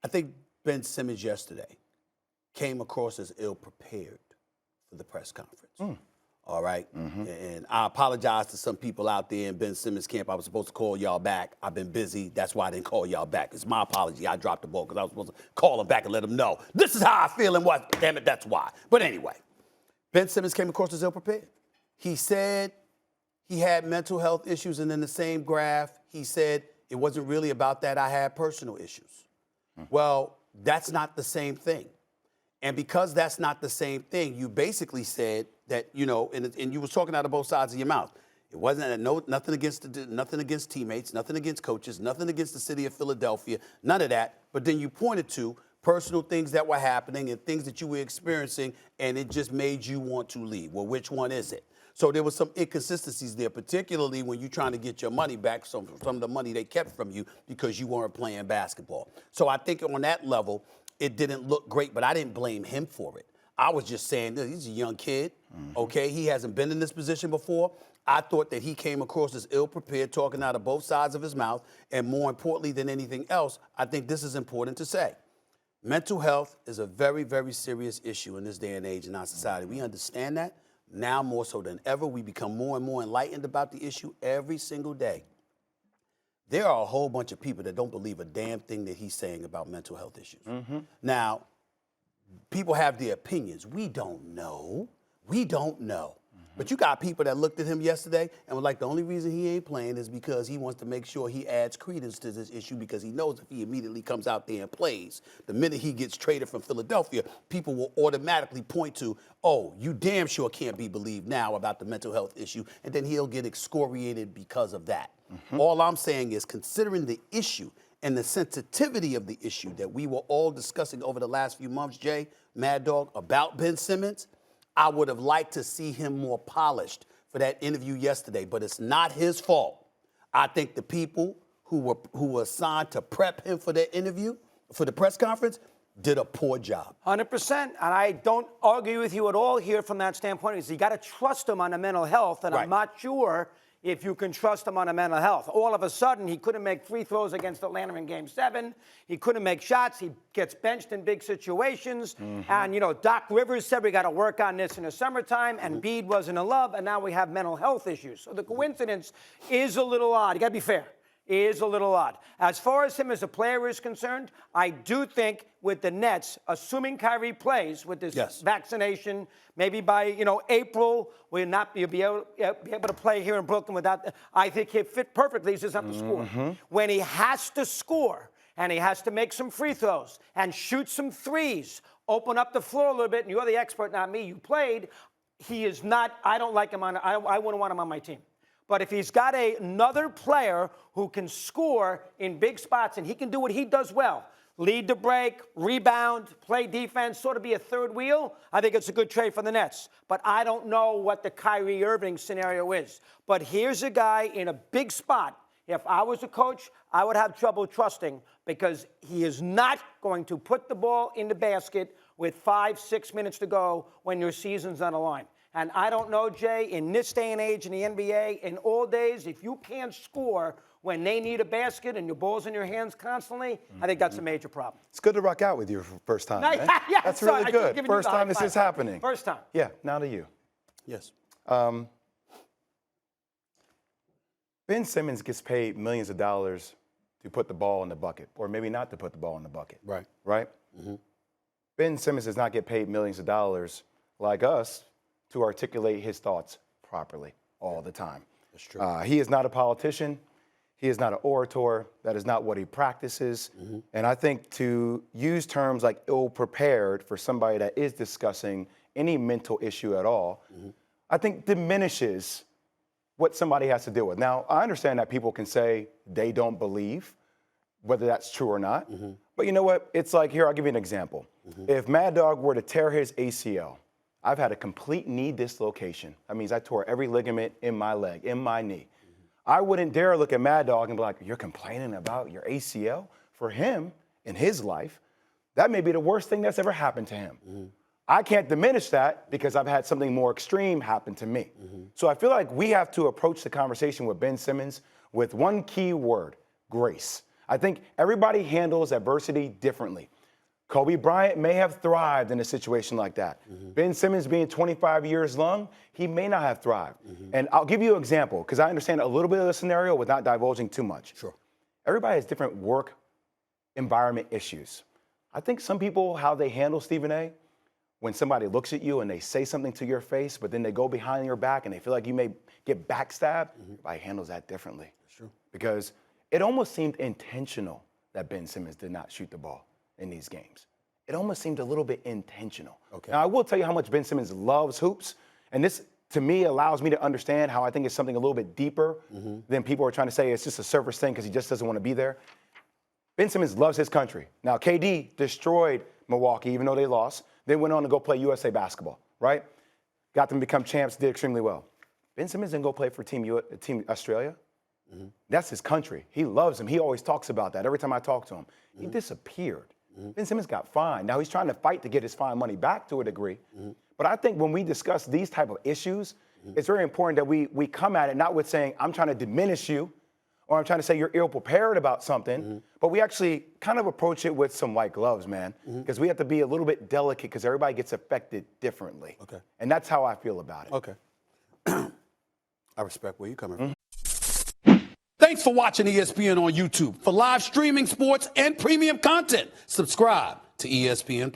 I think Ben Simmons yesterday came across as ill-prepared for the press conference. All right? And I apologize to some people out there in Ben Simmons' camp. I was supposed to call y'all back. I've been busy. That's why I didn't call y'all back. It's my apology. I dropped the ball because I was supposed to call him back and let him know. This is how I feel and what. Damn it, that's why. But anyway, Ben Simmons came across as ill-prepared. He said he had mental health issues, and in the same graph, he said it wasn't really about that. I had personal issues. Well, that's not the same thing. And because that's not the same thing, you basically said that, you know, and you was talking out of both sides of your mouth. It wasn't nothing against teammates, nothing against coaches, nothing against the city of Philadelphia, none of that. But then you pointed to personal things that were happening and things that you were experiencing, and it just made you want to leave. Well, which one is it? So there was some inconsistencies there, particularly when you're trying to get your money back, some of the money they kept from you because you weren't playing basketball. So I think on that level, it didn't look great, but I didn't blame him for it. I was just saying, he's a young kid, okay? He hasn't been in this position before. I thought that he came across as ill-prepared, talking out of both sides of his mouth, and more importantly than anything else, I think this is important to say. Mental health is a very, very serious issue in this day and age in our society. We understand that. Now more so than ever, we become more and more enlightened about the issue every single day. There are a whole bunch of people that don't believe a damn thing that he's saying about mental health issues. Now, people have their opinions. We don't know. We don't know. But you got people that looked at him yesterday and were like, the only reason he ain't playing is because he wants to make sure he adds credence to this issue because he knows if he immediately comes out there and plays, the minute he gets traded from Philadelphia, people will automatically point to, oh, you damn sure can't be believed now about the mental health issue, and then he'll get excoriated because of that. All I'm saying is, considering the issue and the sensitivity of the issue that we were all discussing over the last few months, Jay, Mad Dog, about Ben Simmons, I would have liked to see him more polished for that interview yesterday, but it's not his fault. I think the people who were assigned to prep him for that interview, for the press conference, did a poor job. 100%, and I don't argue with you at all here from that standpoint. Is you got to trust him on the mental health, and I'm not sure if you can trust him on the mental health. All of a sudden, he couldn't make free throws against Atlanta in Game 7. He couldn't make shots. He gets benched in big situations. And, you know, Doc Rivers said we got to work on this in the summertime, and Bede wasn't in love, and now we have mental health issues. So the coincidence is a little odd. You got to be fair. Is a little odd. As far as him as a player is concerned, I do think with the Nets, assuming Kyrie plays with this vaccination, maybe by, you know, April, we'll not be able to play here in Brooklyn without, I think he'll fit perfectly. He just have to score. When he has to score and he has to make some free throws and shoot some threes, open up the floor a little bit, and you're the expert, not me, you played, he is not, I don't like him on, I wouldn't want him on my team. But if he's got another player who can score in big spots and he can do what he does well, lead the break, rebound, play defense, sort of be a third wheel, I think it's a good trade for the Nets. But I don't know what the Kyrie Irving scenario is. But here's a guy in a big spot. If I was a coach, I would have trouble trusting because he is not going to put the ball in the basket with 5-6 minutes to go when your season's on the line. And I don't know, Jay, in this day and age in the NBA, in all days, if you can't score when they need a basket and your ball's in your hands constantly, I think that's a major problem. It's good to rock out with you for the first time. Man. Yeah, that's really good. First time this is happening. First time. Yeah, now to you. Yes. Ben Simmons gets paid millions of dollars to put the ball in the bucket, or maybe not to put the ball in the bucket. Right. Right? Ben Simmons does not get paid millions of dollars like us to articulate his thoughts properly all the time. That's true. He is not a politician. He is not an orator. That is not what he practices. And I think to use terms like ill-prepared for somebody that is discussing any mental issue at all, I think diminishes what somebody has to deal with. Now, I understand that people can say they don't believe, whether that's true or not. But you know what? It's like, here, I'll give you an example. If Mad Dog were to tear his ACL, I've had a complete knee dislocation. That means I tore every ligament in my leg, in my knee. I wouldn't dare look at Mad Dog and be like, you're complaining about your ACL? For him, in his life, that may be the worst thing that's ever happened to him. I can't diminish that because I've had something more extreme happen to me. So I feel like we have to approach the conversation with Ben Simmons with one key word, grace. I think everybody handles adversity differently. Kobe Bryant may have thrived in a situation like that. Ben Simmons being 25 years young, he may not have thrived. And I'll give you an example, because I understand a little bit of the scenario without divulging too much. Sure. Everybody has different work environment issues. I think some people, how they handle Stephen A., when somebody looks at you and they say something to your face, but then they go behind your back and they feel like you may get backstabbed, everybody handles that differently. Sure. Because it almost seemed intentional that Ben Simmons did not shoot the ball in these games. It almost seemed a little bit intentional. Okay. Now, I will tell you how much Ben Simmons loves hoops, and this, to me, allows me to understand how I think it's something a little bit deeper than people are trying to say it's just a surface thing because he just doesn't want to be there. Ben Simmons loves his country. Now, KD destroyed Milwaukee, even though they lost, then went on to go play USA basketball, right? Got them to become champs, did extremely well. Ben Simmons didn't go play for Team Australia. That's his country. He loves him. He always talks about that every time I talk to him. He disappeared. Ben Simmons got fined. Now he's trying to fight to get his fine money back to a degree. But I think when we discuss these type of issues, it's very important that we come at it not with saying, I'm trying to diminish you, or I'm trying to say you're ill-prepared about something, but we actually kind of approach it with some white gloves, man, because we have to be a little bit delicate because everybody gets affected differently. Okay. And that's how I feel about it. Okay. I respect where you're coming from. Thanks for watching ESPN on YouTube. For live streaming, sports, and premium content, subscribe to ESPN+.